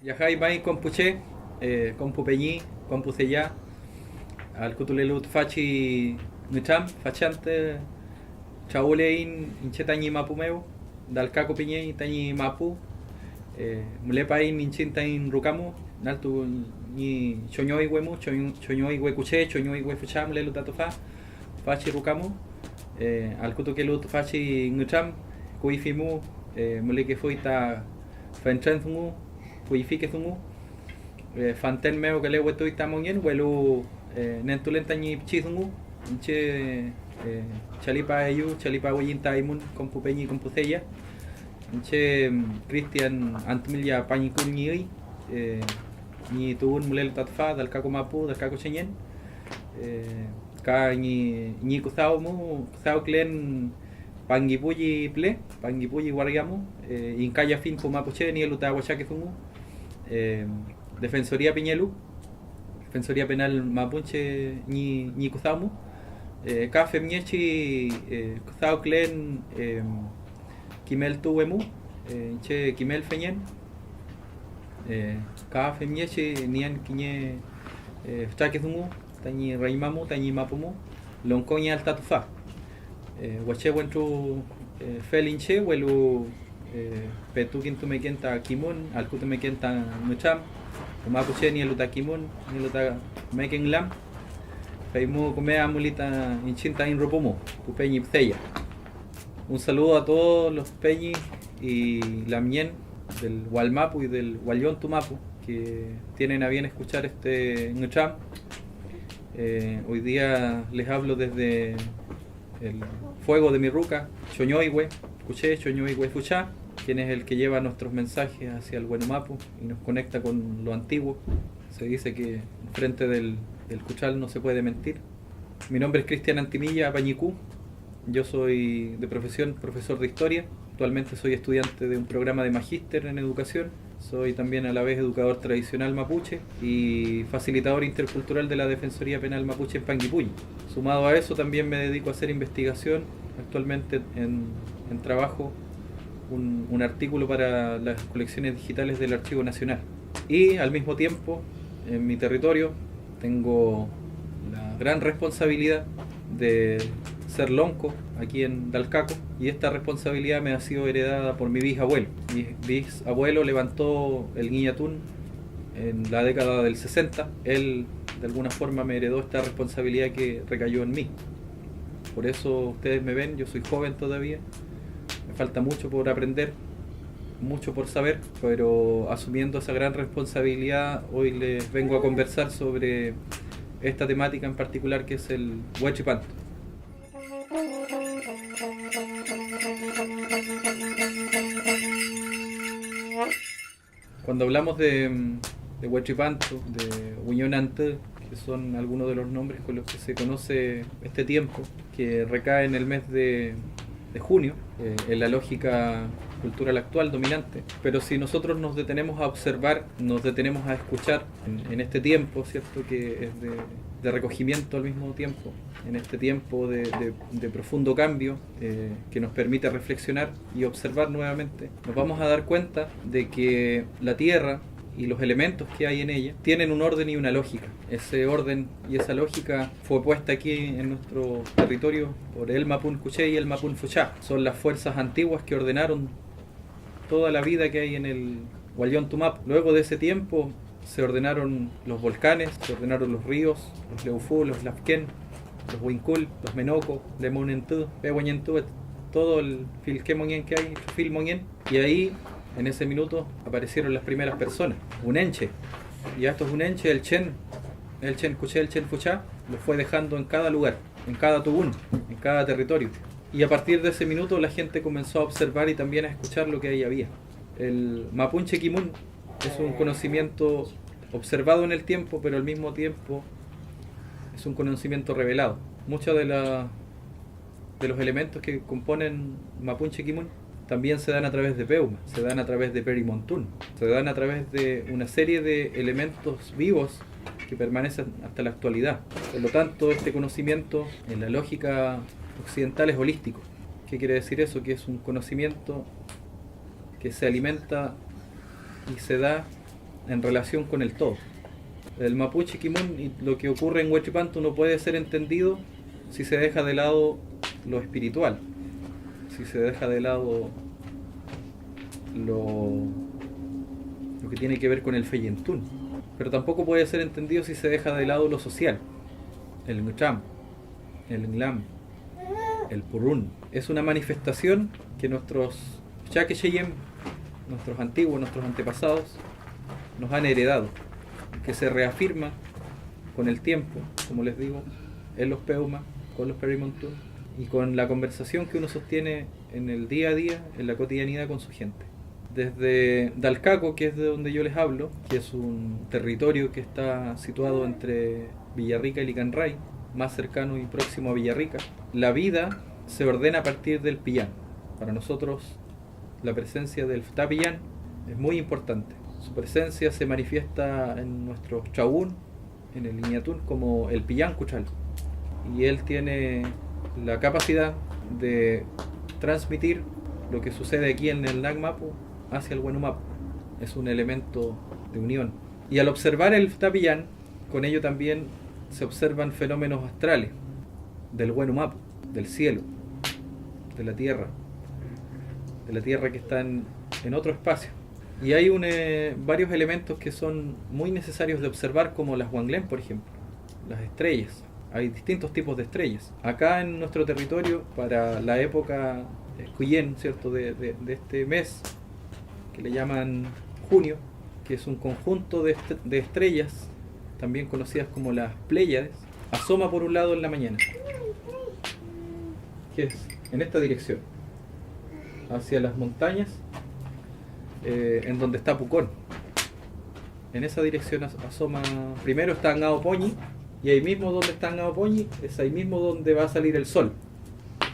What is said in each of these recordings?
Yajay Mai Compuche, Compupeñi, Compucellá, al Cutulelut Fachi Nucham, Fachante, Chaulein, Inchetañi Mapumeu, Dalcaco Piñei, Tañi Mapu, Mulepain, Inchintain Rucamu, Naltu ni Choñoi Wemu, Choñoi Huecuche, Choñoi Huefucham, Lelutatofa, Fachi Rucamu, al Cutukelut Fachi Nucham, Cuifimu, Muleke Fuita Fentrenzumu, Puifique Zumu, Fanten Meo que le hueto y tamonien, huelu Nentulenta ni Chizungu, Inche Chalipa Eyu, Chalipa Huayinta Imun, Compupeñi, Compucella, Inche Cristian Antmilia Pañicul ni Tubun Mulel Tatfa, del Caco Mapu, del Caco Cheñen, Ka ni Kuzao Mu, Kuzao Clen Panguipulli Ple, Panguipulli Guargamu, Incaya Fin Pumapuche, ni el Utahuachaque Zumu, Defensoría Piñelu, Defensoría Penal Mapuche ni Kuzamu, Cafe Miechi, Kuzao Clen, Kimel Tuwemu, Che Kimel Feñen, Cafe Miechi, Nian Quiñe, Chaque Zumu, Tañi Raimamu, Tañi Mapumu, Loncoña Altatufa, Huache Wentru Felinche, Huelu. Petukin tu mekenta kimun, alkutu mekenta nucham, Mapuche ni eluta kimun, ni eluta meken lam, Feimu comea mulita inchinta in ropumu, Pupeñi Pceya. Un saludo a todos los peñis y lamien del Hualmapu y del Hualión Tumapu que tienen a bien escuchar este nucham. Hoy día les hablo desde el fuego de mi ruca, Choñoihue, Cuché, Choñoihue Fuchá, quien es el que lleva nuestros mensajes hacia el Huenumapu y nos conecta con lo antiguo. Se dice que frente del Cuchal no se puede mentir. Mi nombre es Cristian Antimilla Pañicú. Yo soy de profesión profesor de historia. Actualmente soy estudiante de un programa de magíster en educación. Soy también a la vez educador tradicional mapuche y facilitador intercultural de la Defensoría Penal Mapuche en Panguipulli. Sumado a eso también me dedico a hacer investigación. Actualmente en trabajo un artículo para las colecciones digitales del Archivo Nacional. Y al mismo tiempo, en mi territorio, tengo la gran responsabilidad de ser lonco aquí en Dalcaco, y esta responsabilidad me ha sido heredada por mi bisabuelo. Mi bisabuelo levantó el Guiñatún en la década del 60. Él de alguna forma me heredó esta responsabilidad que recayó en mí. Por eso ustedes me ven, yo soy joven todavía, me falta mucho por aprender, mucho por saber, pero asumiendo esa gran responsabilidad, hoy les vengo a conversar sobre esta temática en particular, que es el Huachipanto. Cuando hablamos de Huachipanto, de Huñonante, que son algunos de los nombres con los que se conoce este tiempo, que recae en el mes de junio, en la lógica cultural actual dominante. Pero si nosotros nos detenemos a observar, nos detenemos a escuchar en este tiempo, ¿cierto?, que es de recogimiento al mismo tiempo, en este tiempo de profundo cambio, que nos permite reflexionar y observar nuevamente, nos vamos a dar cuenta de que la Tierra y los elementos que hay en ella tienen un orden y una lógica. Ese orden y esa lógica fue puesta aquí en nuestro territorio por el Mapun Cuché y el Mapun Fuchá. Son las fuerzas antiguas que ordenaron toda la vida que hay en el Hualión Tumapu. Luego de ese tiempo se ordenaron los volcanes, se ordenaron los ríos, los Leufú, los Lafquén, los Huincul, los Menoco, Lemonentú, Pehuañentú, todo el Filquemonien que hay, Filmonien. Y ahí, en ese minuto, aparecieron las primeras personas, Unenche. Y a estos Unenche, el Chen Cuché, el Chen Fuchá, los fue dejando en cada lugar. en cada tubún, en cada territorio. Y a partir de ese minuto la gente comenzó a observar y también a escuchar lo que ahí había. El Mapunche Kimun es un conocimiento observado en el tiempo, pero al mismo tiempo es un conocimiento revelado. Muchos de los elementos que componen Mapunche Kimun también se dan a través de Peuma, se dan a través de Perimontún, se dan a través de una serie de elementos vivos que permanecen hasta la actualidad. Por lo tanto, este conocimiento en la lógica occidental es holístico. ¿Qué quiere decir eso? Que es un conocimiento que se alimenta y se da en relación con el todo. El Mapuche Kimun y lo que ocurre en Huachipanto no puede ser entendido si se deja de lado lo espiritual, si se deja de lado lo que tiene que ver con el Feyentún. Pero tampoco puede ser entendido si se deja de lado lo social, el Ngcham, el Nglam, el Purrún. Es una manifestación que nuestros Chaque Cheyem, nuestros antiguos, nuestros antepasados, nos han heredado, que se reafirma con el tiempo, como les digo, en los Peuma, con los Perimontún y con la conversación que uno sostiene en el día a día, en la cotidianidad con su gente. Desde Dalcaco, que es de donde yo les hablo, que es un territorio que está situado entre Villarrica y Licanray, más cercano y próximo a Villarrica, la vida se ordena a partir del Pillán. Para nosotros la presencia del Ftapillán es muy importante. Su presencia se manifiesta en nuestro Chabún, en el Iñatún, como el Pillán Cuchal. Y él tiene la capacidad de transmitir lo que sucede aquí en el Nagmapu hacia el Huenumapu. Es un elemento de unión. Y al observar el Ftapillán, con ello también se observan fenómenos astrales del Huenumapu, del cielo, de la tierra que está en otro espacio. Y hay varios elementos que son muy necesarios de observar, como las Huanglén, por ejemplo, las estrellas. Hay distintos tipos de estrellas. Acá en nuestro territorio, para la época Cuyén, ¿cierto?, de este mes, que le llaman junio, que es un conjunto de estrellas, también conocidas como las Pléyades, asoma por un lado en la mañana, que es en esta dirección, hacia las montañas, en donde está Pucón. En esa dirección asoma. Primero está Ngaopoñi, y ahí mismo donde está Ngaopoñi es ahí mismo donde va a salir el sol.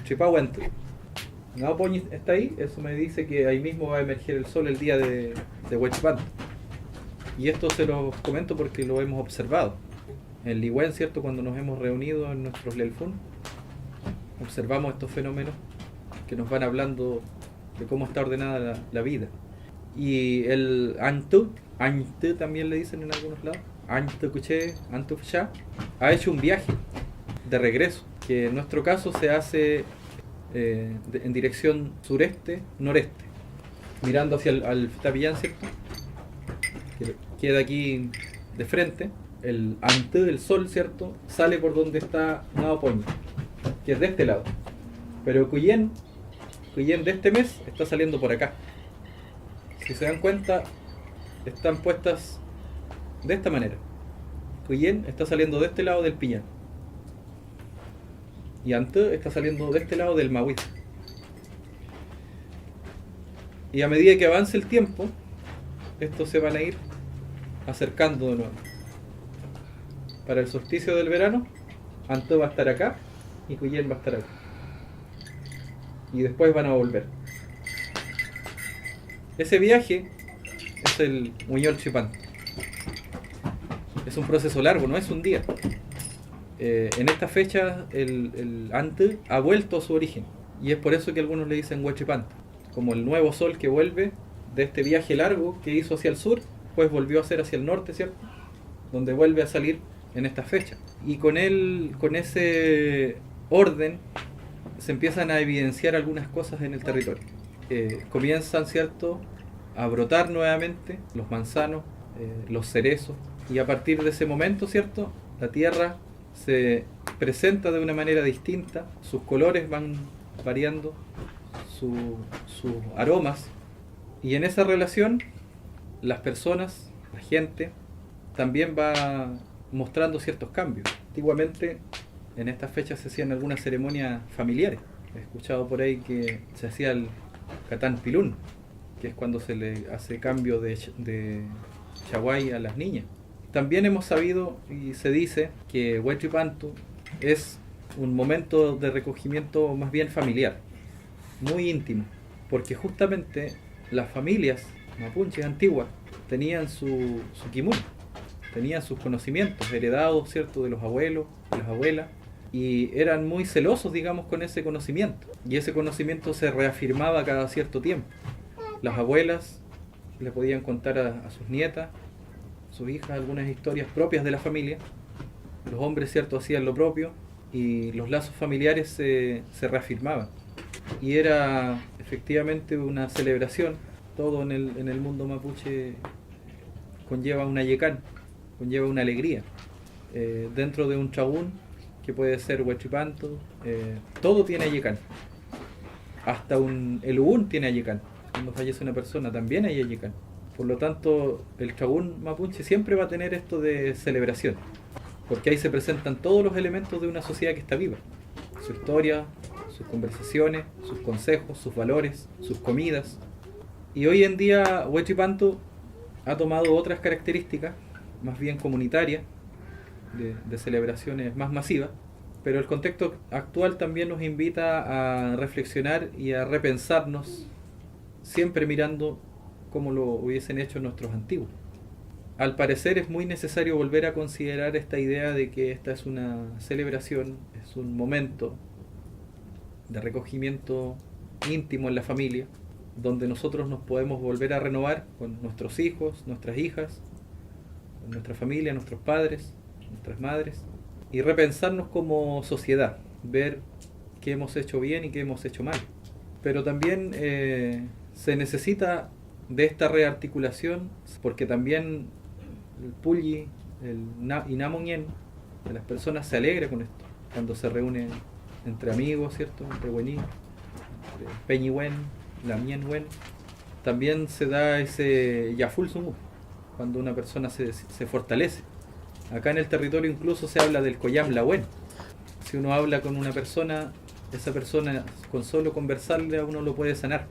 Chipahuento. Ngaopoñi está ahí, eso me dice que ahí mismo va a emerger el sol el día de Huachipanto. Y esto se los comento porque lo hemos observado. En Ligüen, ¿cierto?, cuando nos hemos reunido en nuestros Lelfún, observamos estos fenómenos que nos van hablando de cómo está ordenada la vida. Y el Antu también le dicen en algunos lados, Antu Kuché, Antu Fsha, ha hecho un viaje de regreso, que en nuestro caso se hace en dirección sureste-noreste, mirando hacia el Ftapillán, ¿cierto?, que queda aquí de frente. El Antu del sol, ¿cierto?, sale por donde está Ngaopoñi, que es de este lado. Pero Cuyén de este mes está saliendo por acá. Si se dan cuenta, están puestas de esta manera. Cuyén está saliendo de este lado del Pillán, y Antú está saliendo de este lado del Mahuit. Y a medida que avance el tiempo, estos se van a ir acercando de nuevo. Para el solsticio del verano, Antú va a estar acá y Cuyén va a estar acá. Y después van a volver. Ese viaje es el Muñol Chipán. Es un proceso largo, no es un día. En esta fecha el Ante ha vuelto a su origen. Y es por eso que algunos le dicen Huachipanto. Como el nuevo sol que vuelve de este viaje largo que hizo hacia el sur, pues volvió a ser hacia el norte, ¿cierto?, donde vuelve a salir en esta fecha. Y con ese orden se empiezan a evidenciar algunas cosas en el territorio. Comienzan, ¿cierto?, a brotar nuevamente los manzanos, los cerezos, y a partir de ese momento, ¿cierto?, la tierra se presenta de una manera distinta, sus colores van variando, sus aromas, y en esa relación las personas, la gente, también va mostrando ciertos cambios. Antiguamente en estas fechas se hacían algunas ceremonias familiares. He escuchado por ahí que se hacía el Catán Pilún, que es cuando se le hace cambio de Chaguay a las niñas. También hemos sabido y se dice que Huaychipantu es un momento de recogimiento más bien familiar, muy íntimo, porque justamente las familias mapuches antiguas tenían su kimun, tenían sus conocimientos heredados, ¿cierto?, de los abuelos, de las abuelas, y eran muy celosos, digamos, con ese conocimiento, y ese conocimiento se reafirmaba cada cierto tiempo. Las abuelas le podían contar a sus nietas, sus hijas, algunas historias propias de la familia, los hombres, ¿cierto?, hacían lo propio, y los lazos familiares se reafirmaban. Y era efectivamente una celebración. Todo en el mundo mapuche conlleva una yecán, conlleva una alegría. Dentro de un chagún, que puede ser Huaychipantu, todo tiene ayecán. Hasta el ubún tiene ayecán. Cuando fallece una persona también hay ayecán. Por lo tanto, el chagún mapuche siempre va a tener esto de celebración, porque ahí se presentan todos los elementos de una sociedad que está viva. Su historia, sus conversaciones, sus consejos, sus valores, sus comidas. Y hoy en día Huaychipantu ha tomado otras características, más bien comunitarias, de celebraciones más masivas, pero el contexto actual también nos invita a reflexionar y a repensarnos, siempre mirando como lo hubiesen hecho nuestros antiguos. Al parecer es muy necesario volver a considerar esta idea de que esta es una celebración, es un momento de recogimiento íntimo en la familia, donde nosotros nos podemos volver a renovar con nuestros hijos, nuestras hijas, con nuestra familia, nuestros padres, nuestras madres, y repensarnos como sociedad, ver qué hemos hecho bien y qué hemos hecho mal. Pero también se necesita de esta rearticulación, porque también el Pulli, el Inamuñén, de las personas se alegra con esto, cuando se reúnen entre amigos, ¿cierto?, entre Huení, entre Peñihuén, Lamienhuén. También se da ese Yaful Sumú, cuando una persona se fortalece. Acá en el territorio incluso se habla del Koyam Lahuén. Si uno habla con una persona, esa persona con solo conversarle a uno lo puede sanar.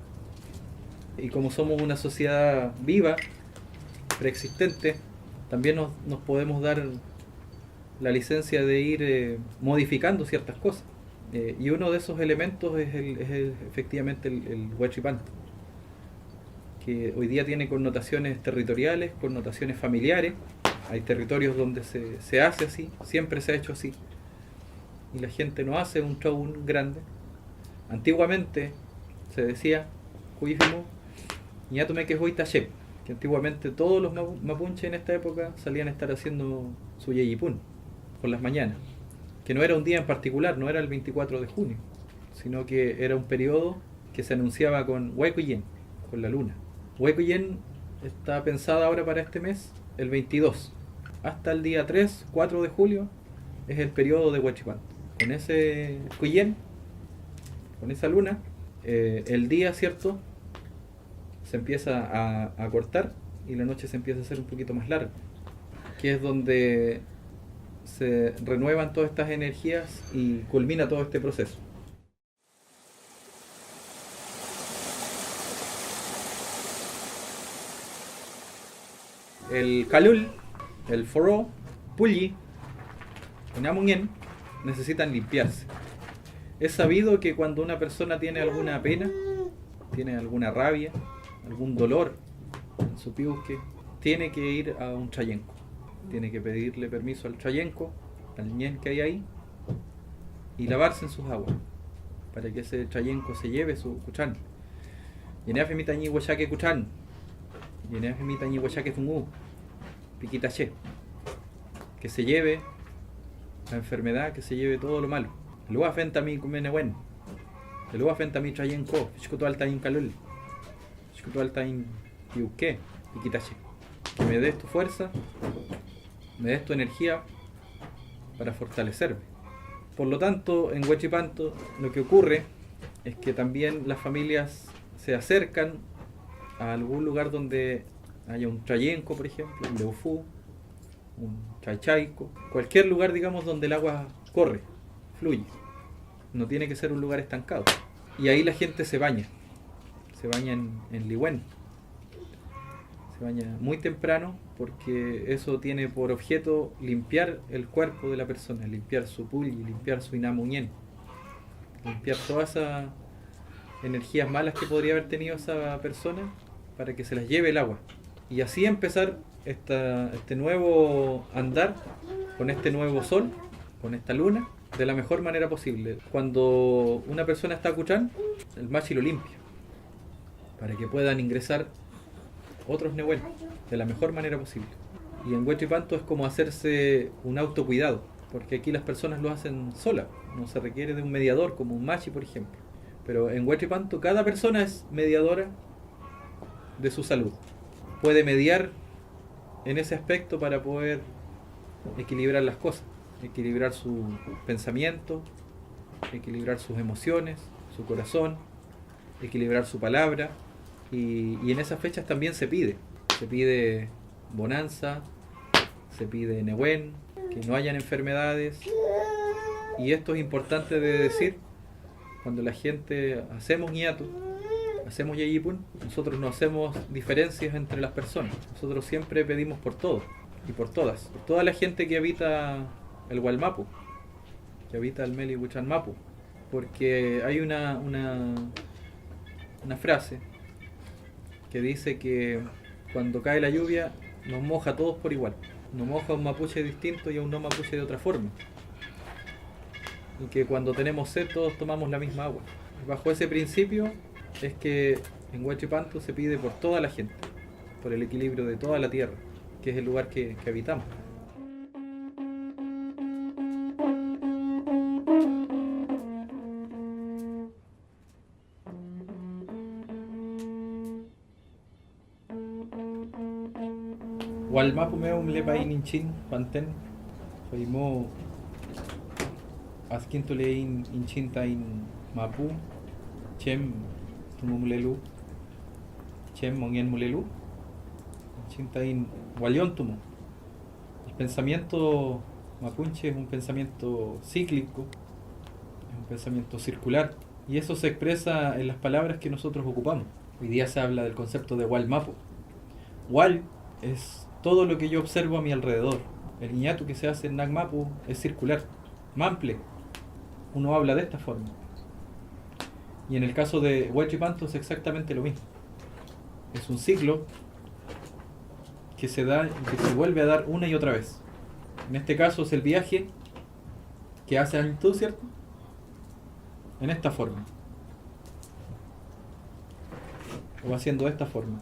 Y como somos una sociedad viva, preexistente, también nos podemos dar la licencia de ir modificando ciertas cosas. Y uno de esos elementos es efectivamente el Huaychipantu, que hoy día tiene connotaciones territoriales, connotaciones familiares. Hay territorios donde se hace así, siempre se ha hecho así, y la gente no hace un show grande. Antiguamente se decía Cuífimo, Ñatume que hoy tache, que antiguamente todos los mapuches en esta época salían a estar haciendo su yeyipún por las mañanas, que no era un día en particular, no era el 24 de junio, sino que era un periodo que se anunciaba con Huaycuyen, con la luna. Huaycuyen está pensada ahora para este mes, el 22, hasta el día 3, 4 de julio es el periodo de Huaychipantu. Con ese Cuyen, con esa luna, el día, ¿cierto?, se empieza a cortar y la noche se empieza a hacer un poquito más larga, que es donde se renuevan todas estas energías y culmina todo este proceso. El Kalul, el Foró, Pulli y Namuñén necesitan limpiarse. Es sabido que cuando una persona tiene alguna pena, tiene alguna rabia, algún dolor en su piusque, tiene que ir a un chayenco. Tiene que pedirle permiso al chayenco, al ñen que hay ahí, y lavarse en sus aguas, para que ese chayenco se lleve su cuchán. Yeneafe mitañi huachaque cuchán, yeneafe mitañi huachaque zungú, piquitaché. Que se lleve la enfermedad, que se lleve todo lo malo. Luego afenta mi comenehuen, luego afenta mi chayenco, escuto alta in calul, escuto alta in piuque, piquitaché. Que me des tu fuerza, me des tu energía para fortalecerme. Por lo tanto, en Huaychipantu lo que ocurre es que también las familias se acercan a algún lugar donde haya un chayenco, por ejemplo, un leufú, un chaichaico, cualquier lugar, digamos, donde el agua corre. fluye. No tiene que ser un lugar estancado. Y ahí la gente se baña en Liwen. Se baña muy temprano porque eso tiene por objeto limpiar el cuerpo de la persona, limpiar su puli, limpiar su inamuñén, limpiar todas esas energías malas que podría haber tenido esa persona para que se las lleve el agua. Y así empezar este nuevo andar con este nuevo sol, con esta luna, de la mejor manera posible. Cuando una persona está cuchán, el machi lo limpia para que puedan ingresar otros nehuel de la mejor manera posible. Y en Huetripanto es como hacerse un autocuidado, porque aquí las personas lo hacen sola, no se requiere de un mediador como un machi, por ejemplo. Pero en Huetripanto cada persona es mediadora de su salud. Puede mediar en ese aspecto para poder equilibrar las cosas, equilibrar su pensamiento, equilibrar sus emociones, su corazón, equilibrar su palabra. Y en esas fechas también se pide bonanza, se pide Nehuen, que no hayan enfermedades. Y esto es importante de decir, cuando la gente hacemos ñatu, hacemos yayipun, nosotros no hacemos diferencias entre las personas. Nosotros siempre pedimos por todos y por todas. Por toda la gente que habita el Gualmapu, que habita el Meli Huichan Mapu. Porque hay una frase que dice que cuando cae la lluvia nos moja a todos por igual. Nos moja a un mapuche distinto y a un no mapuche de otra forma. Y que cuando tenemos sed todos tomamos la misma agua. Bajo ese principio es que en Huachipanto se pide por toda la gente, por el equilibrio de toda la tierra, que es el lugar que habitamos. Walmapu meum lepain inchin panten faimo askinto lein inchinta in mapu chem tumumulelu chem mongen mulelu inchinta in waliontumo. El pensamiento mapuche es un pensamiento cíclico, es un pensamiento circular, y eso se expresa en las palabras que nosotros ocupamos. Hoy día se habla del concepto de Walmapu. Wal es todo lo que yo observo a mi alrededor. El ñatu que se hace en Nagmapu es circular. Mample, uno habla de esta forma. Y en el caso de Huachipanto es exactamente lo mismo. Es un ciclo que se da, que se vuelve a dar una y otra vez. En este caso es el viaje que hace Añtú, ¿cierto? En esta forma. O haciendo de esta forma.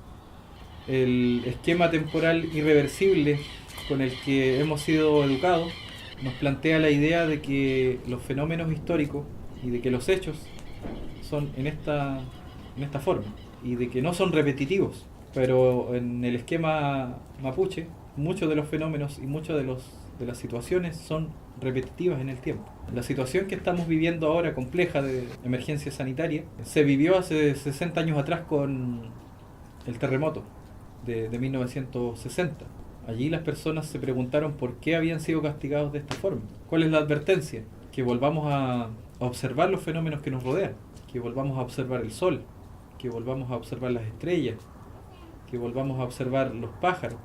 El esquema temporal irreversible con el que hemos sido educados nos plantea la idea de que los fenómenos históricos y de que los hechos son en esta forma y de que no son repetitivos. Pero en el esquema mapuche muchos de los fenómenos y muchas de las situaciones son repetitivas en el tiempo. La situación que estamos viviendo ahora, compleja, de emergencia sanitaria, se vivió hace 60 años atrás con el terremoto de 1960. Allí las personas se preguntaron por qué habían sido castigados de esta forma. ¿Cuál es la advertencia? Que volvamos a observar los fenómenos que nos rodean, que volvamos a observar el sol, que volvamos a observar las estrellas, que volvamos a observar los pájaros,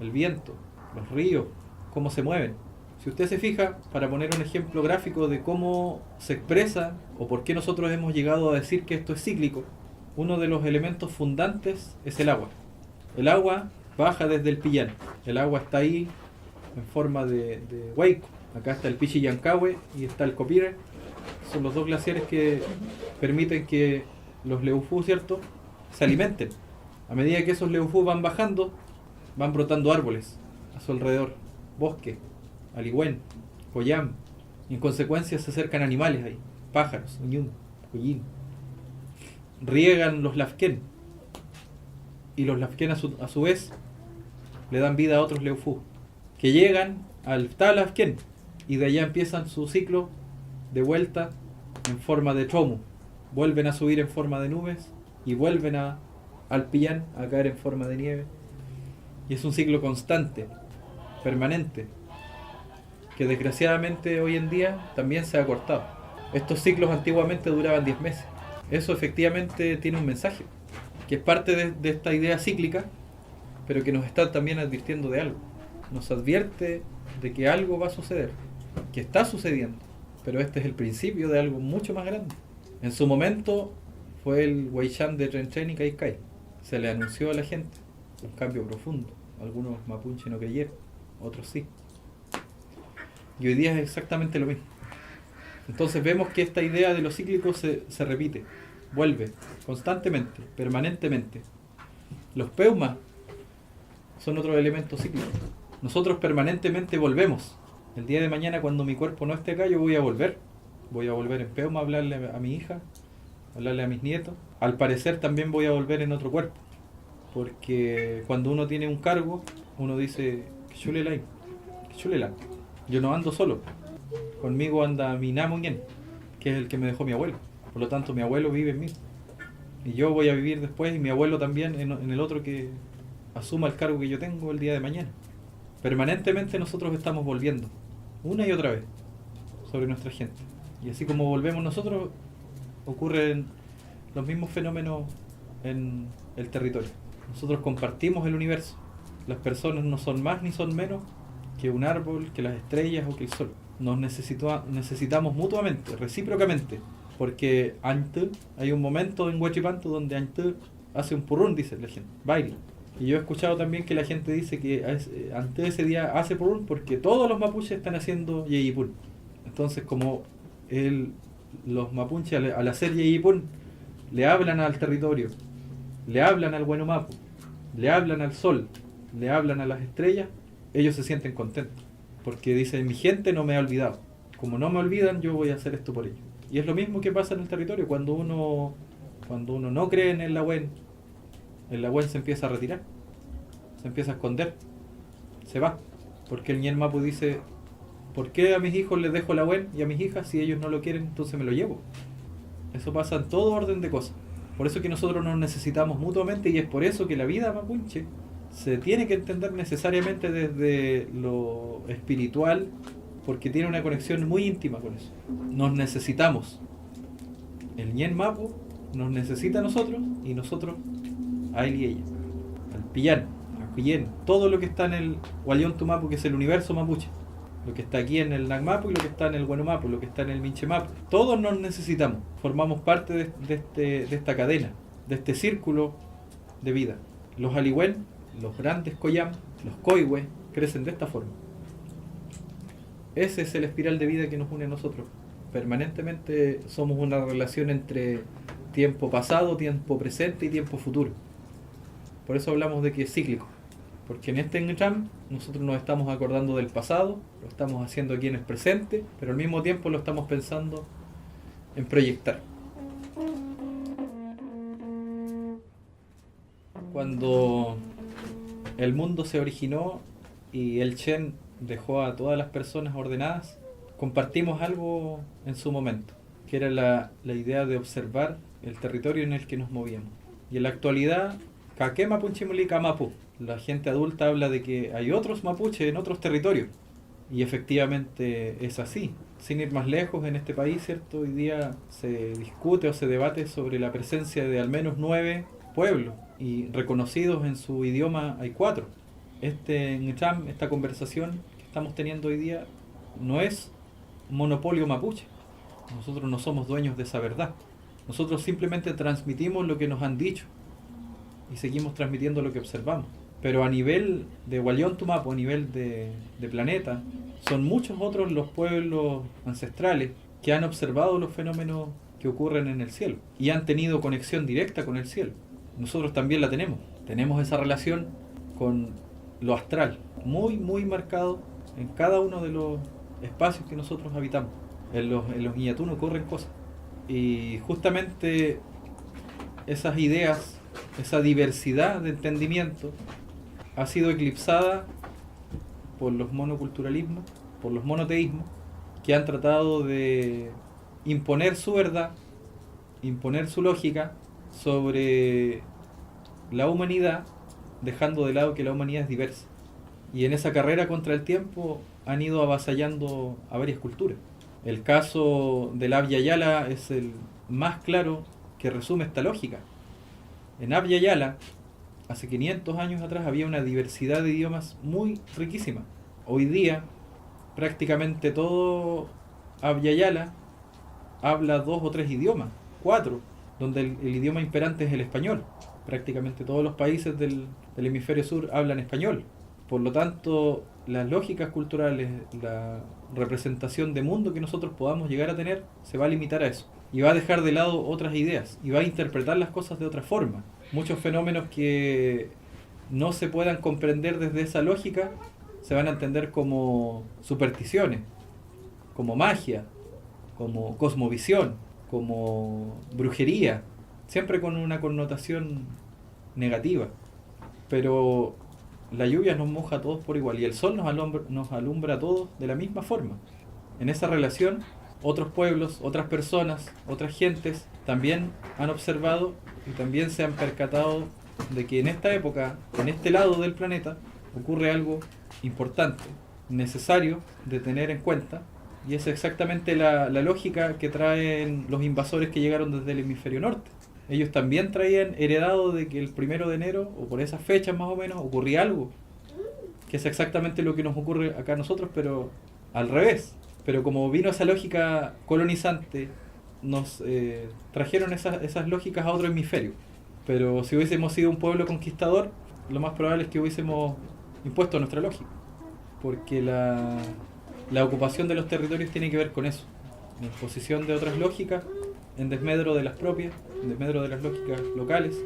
el viento, los ríos, cómo se mueven. Si usted se fija, para poner un ejemplo gráfico de cómo se expresa o por qué nosotros hemos llegado a decir que esto es cíclico, uno de los elementos fundantes es el agua. El agua baja desde el Pillán. El agua está ahí en forma de huaico. Acá está el Pichillancahue y está el Copire. Son los dos glaciares que permiten que los leufú, ¿cierto?, se alimenten. A medida que esos leufú van bajando, van brotando árboles a su alrededor. Bosque, aligüen, coyam. Y en consecuencia se acercan animales ahí. Pájaros, uñún, cuyín. Riegan los lafquén. Y los lafquén a su vez le dan vida a otros leufú que llegan al Talafquén y de allá empiezan su ciclo de vuelta en forma de chomu. Vuelven a subir en forma de nubes y vuelven al Pillán a caer en forma de nieve. Y es un ciclo constante, permanente. que desgraciadamente hoy en día también se ha cortado. Estos ciclos antiguamente duraban 10 meses. Eso efectivamente tiene un mensaje, que es parte de esta idea cíclica, pero que nos está también advirtiendo de algo. Nos advierte de que algo va a suceder, que está sucediendo, pero este es el principio de algo mucho más grande. En su momento fue el Weishan de Ren y Kaikai. Se le anunció a la gente un cambio profundo. Algunos mapuches no creyeron, otros sí. Y hoy día es exactamente lo mismo. Entonces vemos que esta idea de lo cíclico se repite, vuelve constantemente, permanentemente. Los peumas son otro elemento cíclico. Nosotros permanentemente volvemos. El día de mañana, cuando mi cuerpo no esté acá, yo voy a volver. Voy a volver en peuma a hablarle a mi hija, a hablarle a mis nietos. Al parecer también voy a volver en otro cuerpo. Porque cuando uno tiene un cargo, uno dice, que chulela, que chulela. Yo no ando solo. Conmigo anda mi Namuñen, que es el que me dejó mi abuelo. Por lo tanto, mi abuelo vive en mí. Y yo voy a vivir después, y mi abuelo también en el otro que asuma el cargo que yo tengo el día de mañana. Permanentemente nosotros estamos volviendo, una y otra vez, sobre nuestra gente. Y así como volvemos nosotros, ocurren los mismos fenómenos en el territorio. Nosotros compartimos el universo. Las personas no son más ni son menos que un árbol, que las estrellas o que el sol. Nos necesitamos mutuamente, recíprocamente, porque ante hay un momento en Huachipanto donde ante hace un purrún, dice la gente, baila. Y yo he escuchado también que la gente dice que ante ese día hace purrún porque todos los mapuches están haciendo yeyipún. Entonces, como los mapuches al hacer yeyipún le hablan al territorio, le hablan al bueno mapu, le hablan al sol, le hablan a las estrellas, ellos se sienten contentos. Porque dicen, mi gente no me ha olvidado. Como no me olvidan, yo voy a hacer esto por ellos. Y es lo mismo que pasa en el territorio. Cuando uno no cree en el Nahuen se empieza a retirar. Se empieza a esconder. Se va. Porque el Ñen Mapu dice, ¿por qué a mis hijos les dejo el Nahuen y a mis hijas si ellos no lo quieren, entonces me lo llevo? Eso pasa en todo orden de cosas. Por eso que nosotros nos necesitamos mutuamente y es por eso que la vida mapuche se tiene que entender necesariamente desde lo espiritual, porque tiene una conexión muy íntima con eso. Nos necesitamos. El Ñen Mapu nos necesita a nosotros y nosotros a él y ella. Al Pillán, a Cuyen, todo lo que está en el Huayón Tumapu, que es el universo mapuche. Lo que está aquí en el Nagmapu y lo que está en el Bueno Mapu, lo que está en el Minche Mapu. Todos nos necesitamos. Formamos parte de esta cadena, de este círculo de vida. Los Aliwen, los grandes Koyam, los Koiwe, crecen de esta forma. Ese es el espiral de vida que nos une a nosotros. Permanentemente somos una relación entre tiempo pasado, tiempo presente y tiempo futuro. Por eso hablamos de que es cíclico. Porque en este Engram nosotros nos estamos acordando del pasado, lo estamos haciendo aquí en el presente, pero al mismo tiempo lo estamos pensando en proyectar. Cuando el mundo se originó y el Chen dejó a todas las personas ordenadas, compartimos algo en su momento, que era la idea de observar el territorio en el que nos movíamos. Y en la actualidad, Kake Mapunchimuli Kamapu, la gente adulta habla de que hay otros mapuches en otros territorios. Y efectivamente es así. Sin ir más lejos, en este país, ¿cierto? Hoy día se discute o se debate sobre la presencia de al menos 9 pueblos. Y reconocidos en su idioma hay 4. Esta conversación que estamos teniendo hoy día no es monopolio mapuche. Nosotros no somos dueños de esa verdad. Nosotros simplemente transmitimos lo que nos han dicho y seguimos transmitiendo lo que observamos. Pero a nivel de Huayón Tumapu, a nivel de planeta, son muchos otros los pueblos ancestrales que han observado los fenómenos que ocurren en el cielo y han tenido conexión directa con el cielo. Nosotros también la tenemos. Tenemos esa relación con lo astral, muy, muy marcado en cada uno de los espacios que nosotros habitamos. En los Iñatún ocurren cosas. Y justamente esas ideas, esa diversidad de entendimiento ha sido eclipsada por los monoculturalismos, por los monoteísmos, que han tratado de imponer su verdad, imponer su lógica sobre la humanidad, dejando de lado que la humanidad es diversa. y en esa carrera contra el tiempo han ido avasallando a varias culturas. El caso del Abya Yala es el más claro que resume esta lógica. En Abya Yala, hace 500 años atrás, había una diversidad de idiomas muy riquísima. Hoy día, prácticamente todo Abya Yala habla 2 o 3 idiomas, 4, donde el idioma imperante es el español. Prácticamente todos los países del hemisferio sur hablan español. Por lo tanto, las lógicas culturales, la representación de mundo que nosotros podamos llegar a tener, se va a limitar a eso. Y va a dejar de lado otras ideas. Y va a interpretar las cosas de otra forma. Muchos fenómenos que no se puedan comprender desde esa lógica, se van a entender como supersticiones, como magia, como cosmovisión, como brujería. Siempre con una connotación negativa. Pero la lluvia nos moja a todos por igual y el sol nos alumbra a todos de la misma forma. En esa relación, otros pueblos, otras personas, otras gentes también han observado y también se han percatado de que en esta época, en este lado del planeta, ocurre algo importante, necesario de tener en cuenta, y es exactamente la lógica que traen los invasores que llegaron desde el hemisferio norte. Ellos también traían heredado de que el 1 de enero, o por esas fechas más o menos, ocurría algo, que es exactamente lo que nos ocurre acá a nosotros, pero al revés. Pero como vino esa lógica colonizante, nos trajeron esas lógicas a otro hemisferio. Pero si hubiésemos sido un pueblo conquistador, lo más probable es que hubiésemos impuesto nuestra lógica, porque la ocupación de los territorios tiene que ver con eso, la imposición de otras lógicas en desmedro de las propias, en desmedro de las lógicas locales,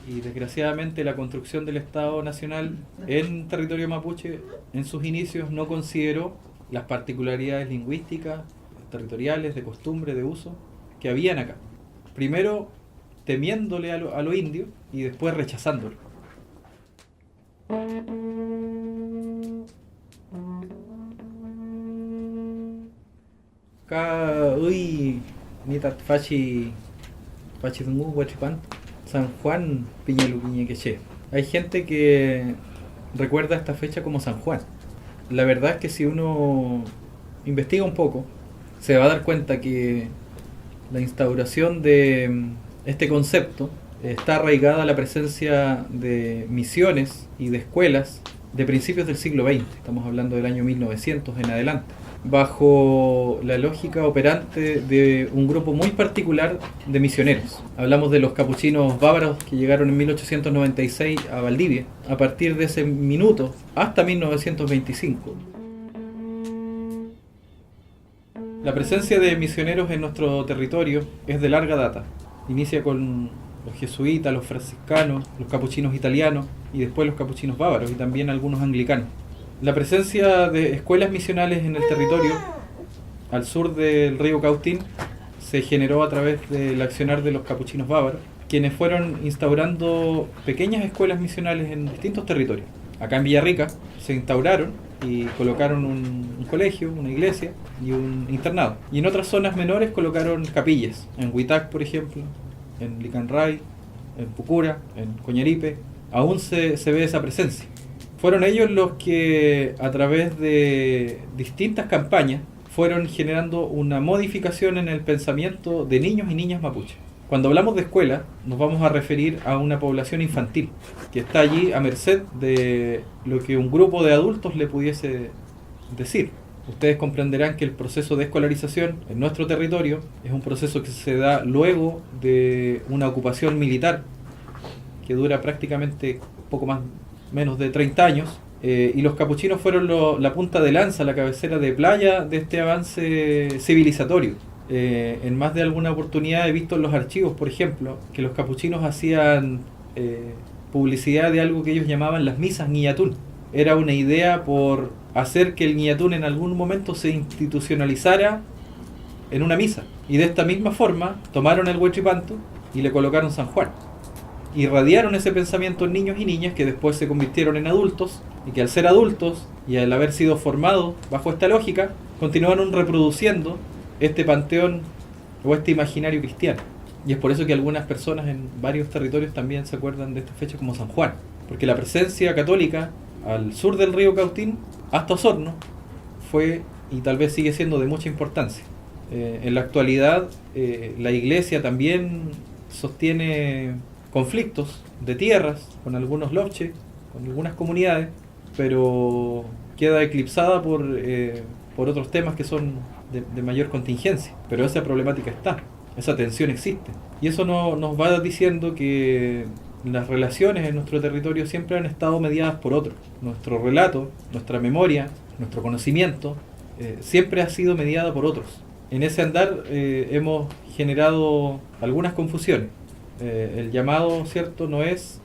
y desgraciadamente la construcción del Estado Nacional en territorio mapuche en sus inicios no consideró las particularidades lingüísticas, territoriales, de costumbre, de uso que habían acá. Primero temiéndole a lo indio y después rechazándolo. Acá, uy, Nitat Fachi Dungu, Huachipan, San Juan, Piñaluquiñequeche. Hay gente que recuerda esta fecha como San Juan. La verdad es que si uno investiga un poco, se va a dar cuenta que la instauración de este concepto está arraigada a la presencia de misiones y de escuelas de principios del siglo XX. Estamos hablando del año 1900 en adelante, bajo la lógica operante de un grupo muy particular de misioneros. Hablamos de los capuchinos bávaros que llegaron en 1896 a Valdivia, a partir de ese minuto hasta 1925. La presencia de misioneros en nuestro territorio es de larga data. Inicia con los jesuitas, los franciscanos, los capuchinos italianos y después los capuchinos bávaros y también algunos anglicanos. La presencia de escuelas misionales en el territorio al sur del río Cautín se generó a través del accionar de los capuchinos bávaros, quienes fueron instaurando pequeñas escuelas misionales en distintos territorios. Acá en Villarrica se instauraron y colocaron un colegio, una iglesia y un internado. Y en otras zonas menores colocaron capillas, en Huitac, por ejemplo, en Licanray, en Pucura, en Coñaripe. Aún se ve esa presencia. Fueron ellos los que, a través de distintas campañas, fueron generando una modificación en el pensamiento de niños y niñas mapuches. Cuando hablamos de escuela, nos vamos a referir a una población infantil que está allí a merced de lo que un grupo de adultos le pudiese decir. Ustedes comprenderán que el proceso de escolarización en nuestro territorio es un proceso que se da luego de una ocupación militar que dura prácticamente menos de 30 años, y los capuchinos fueron la punta de lanza, la cabecera de playa de este avance civilizatorio. En más de alguna oportunidad he visto en los archivos, por ejemplo, que los capuchinos hacían publicidad de algo que ellos llamaban las misas Ñiyatún. Era una idea por hacer que el Ñiyatún en algún momento se institucionalizara en una misa. Y de esta misma forma tomaron el Huachipanto y le colocaron San Juan. Irradiaron ese pensamiento en niños y niñas que después se convirtieron en adultos y que al ser adultos y al haber sido formados bajo esta lógica, continuaron reproduciendo este panteón o este imaginario cristiano. Y es por eso que algunas personas en varios territorios también se acuerdan de esta fecha como San Juan, porque la presencia católica al sur del río Cautín, hasta Osorno, fue y tal vez sigue siendo de mucha importancia. En la actualidad, la Iglesia también sostiene conflictos de tierras con algunos lopches, con algunas comunidades, pero queda eclipsada por otros temas que son de mayor contingencia. Pero esa problemática está, esa tensión existe. Y eso nos va diciendo que las relaciones en nuestro territorio siempre han estado mediadas por otros. Nuestro relato, nuestra memoria, nuestro conocimiento, siempre ha sido mediada por otros. En ese andar hemos generado algunas confusiones. El llamado, ¿cierto?, no es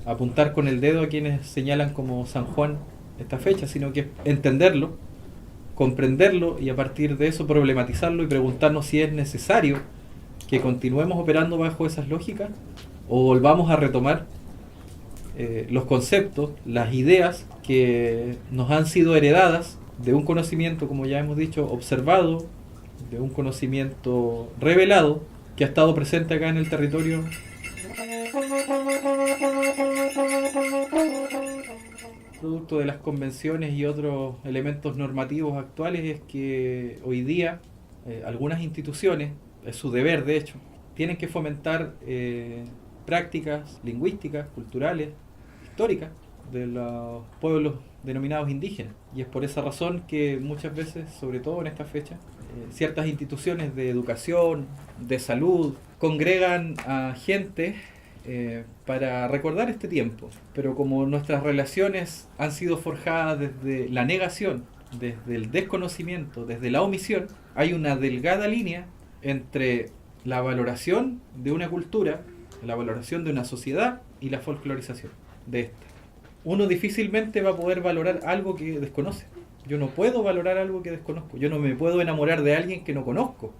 apuntar con el dedo a quienes señalan como San Juan esta fecha, sino que es entenderlo, comprenderlo y a partir de eso problematizarlo y preguntarnos si es necesario que continuemos operando bajo esas lógicas o volvamos a retomar los conceptos, las ideas que nos han sido heredadas de un conocimiento, como ya hemos dicho, observado, de un conocimiento revelado que ha estado presente acá en el territorio. Producto de las convenciones y otros elementos normativos actuales es que hoy día algunas instituciones, es su deber de hecho, tienen que fomentar prácticas lingüísticas, culturales, históricas de los pueblos denominados indígenas. Y es por esa razón que muchas veces, sobre todo en esta fecha, ciertas instituciones de educación, de salud, congregan a gente para recordar este tiempo. Pero como nuestras relaciones han sido forjadas desde la negación, desde el desconocimiento, desde la omisión, hay una delgada línea entre la valoración de una cultura, la valoración de una sociedad y la folclorización de esta. Uno difícilmente va a poder valorar algo que desconoce. Yo no puedo valorar algo que desconozco. Yo no me puedo enamorar de alguien que no conozco.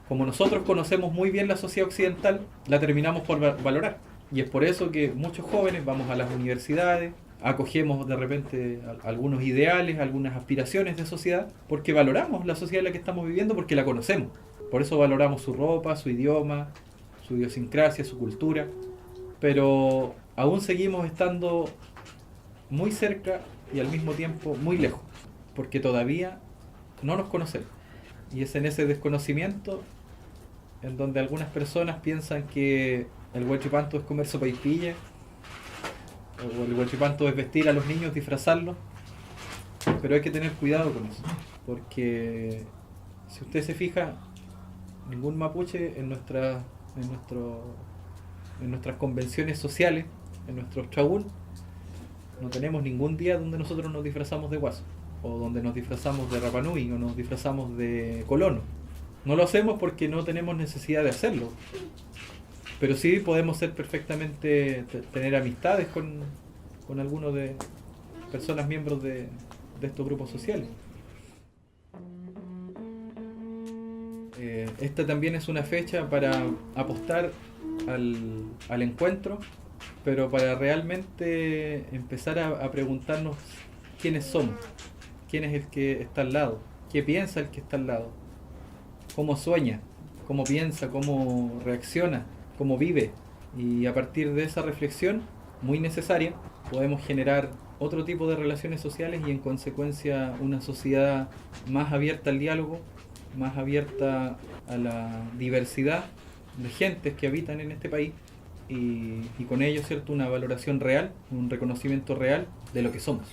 Como nosotros conocemos muy bien la sociedad occidental, la terminamos por valorar. Y es por eso que muchos jóvenes vamos a las universidades, acogemos de repente algunos ideales, algunas aspiraciones de sociedad, porque valoramos la sociedad en la que estamos viviendo, porque la conocemos. Por eso valoramos su ropa, su idioma, su idiosincrasia, su cultura. Pero aún seguimos estando muy cerca y al mismo tiempo muy lejos, porque todavía no nos conocemos. Y es en ese desconocimiento en donde algunas personas piensan que el huachipanto es comer sopaipilla, o el huachipanto es vestir a los niños, disfrazarlos. Pero hay que tener cuidado con eso, porque si usted se fija, ningún mapuche en nuestras convenciones sociales, en nuestros chaúl, no tenemos ningún día donde nosotros nos disfrazamos de guaso, o donde nos disfrazamos de Rapanui, o nos disfrazamos de colono. No lo hacemos porque no tenemos necesidad de hacerlo, pero sí podemos ser perfectamente, tener amistades con algunos de personas miembros de estos grupos sociales. Esta también es una fecha para apostar al encuentro, pero para realmente empezar a preguntarnos quiénes somos, quién es el que está al lado, qué piensa el que está al lado, cómo sueña, cómo piensa, cómo reacciona, cómo vive. Y a partir de esa reflexión, muy necesaria, podemos generar otro tipo de relaciones sociales y en consecuencia una sociedad más abierta al diálogo, más abierta a la diversidad de gentes que habitan en este país y con ello, ¿cierto?, una valoración real, un reconocimiento real de lo que somos.